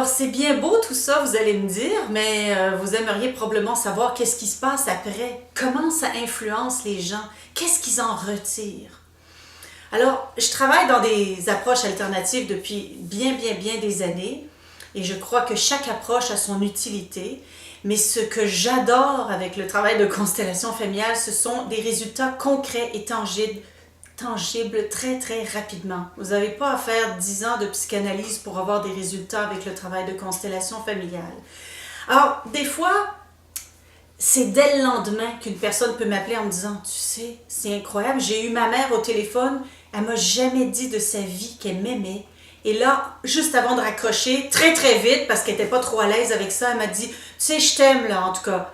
Alors, c'est bien beau tout ça, vous allez me dire, mais vous aimeriez probablement savoir qu'est-ce qui se passe après. Comment ça influence les gens? Qu'est-ce qu'ils en retirent? Alors, je travaille dans des approches alternatives depuis bien des années et je crois que chaque approche a son utilité. Mais ce que j'adore avec le travail de constellation familiale, ce sont des résultats concrets et tangibles très rapidement. Vous n'avez pas à faire 10 ans de psychanalyse pour avoir des résultats avec le travail de constellation familiale. Alors, des fois, c'est dès le lendemain qu'une personne peut m'appeler en me disant « Tu sais, c'est incroyable, j'ai eu ma mère au téléphone, elle m'a jamais dit de sa vie qu'elle m'aimait. » Et là, juste avant de raccrocher, très vite, parce qu'elle n'était pas trop à l'aise avec ça, elle m'a dit « Tu sais, je t'aime là, en tout cas. »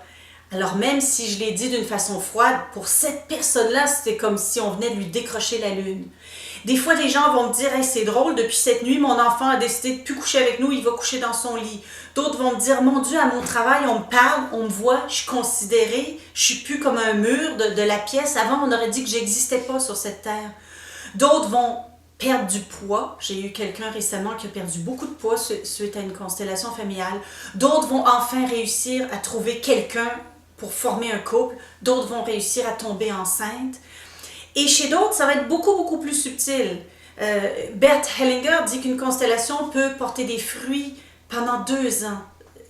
Alors même si je l'ai dit d'une façon froide, pour cette personne-là, c'était comme si on venait de lui décrocher la lune. Des fois, des gens vont me dire hey, « c'est drôle, depuis cette nuit, mon enfant a décidé de ne plus coucher avec nous, il va coucher dans son lit. » D'autres vont me dire « Mon Dieu, à mon travail, on me parle, on me voit, je suis considérée, je suis plus comme un mur de la pièce. Avant, on aurait dit que j'existais pas sur cette terre. » D'autres vont perdre du poids. J'ai eu quelqu'un récemment qui a perdu beaucoup de poids suite à une constellation familiale. D'autres vont enfin réussir à trouver quelqu'un pour former un couple. D'autres vont réussir à tomber enceinte. Et chez d'autres, ça va être beaucoup plus subtil. Bert Hellinger dit qu'une constellation peut porter des fruits pendant 2 ans.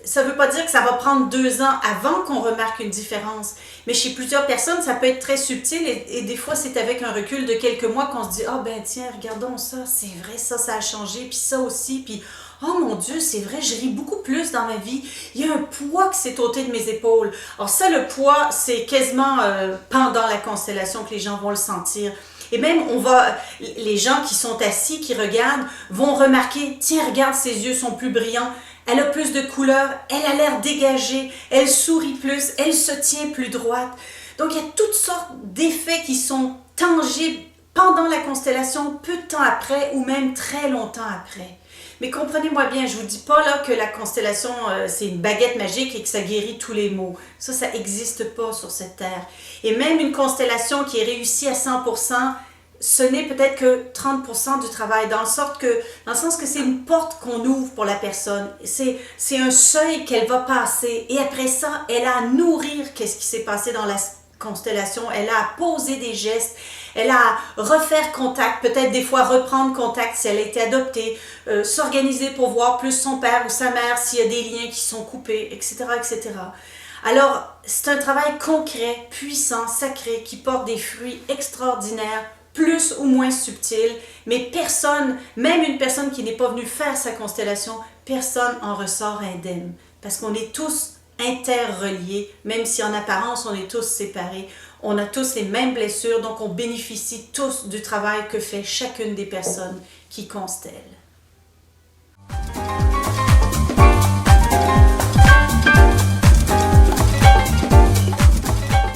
Ça ne veut pas dire que ça va prendre 2 ans avant qu'on remarque une différence. Mais chez plusieurs personnes, ça peut être très subtil et des fois, c'est avec un recul de quelques mois qu'on se dit « Ah ben tiens, regardons ça, c'est vrai, ça a changé, puis ça aussi, puis oh mon Dieu, c'est vrai, je ris beaucoup plus dans ma vie. Il y a un poids qui s'est ôté de mes épaules. » Alors ça, le poids, c'est quasiment pendant la constellation que les gens vont le sentir. Et même, les gens qui sont assis, qui regardent, vont remarquer « Tiens, regarde, ses yeux sont plus brillants. » Elle a plus de couleurs, elle a l'air dégagée, elle sourit plus, elle se tient plus droite. Donc, il y a toutes sortes d'effets qui sont tangibles pendant la constellation, peu de temps après ou même très longtemps après. Mais comprenez-moi bien, je ne vous dis pas là que la constellation, c'est une baguette magique et que ça guérit tous les maux. Ça n'existe pas sur cette terre. Et même une constellation qui est réussie à 100%, ce n'est peut-être que 30% du travail, dans le sens que c'est une porte qu'on ouvre pour la personne. C'est un seuil qu'elle va passer. Et après ça, elle a à nourrir qu'est-ce qui s'est passé dans la constellation. Elle a à poser des gestes. Elle a à refaire contact, peut-être des fois reprendre contact si elle a été adoptée, s'organiser pour voir plus son père ou sa mère s'il y a des liens qui sont coupés, etc. Alors, c'est un travail concret, puissant, sacré, qui porte des fruits extraordinaires, plus ou moins subtil, mais personne, même une personne qui n'est pas venue faire sa constellation, personne en ressort indemne. Parce qu'on est tous interreliés, même si en apparence on est tous séparés. On a tous les mêmes blessures, donc on bénéficie tous du travail que fait chacune des personnes qui constellent.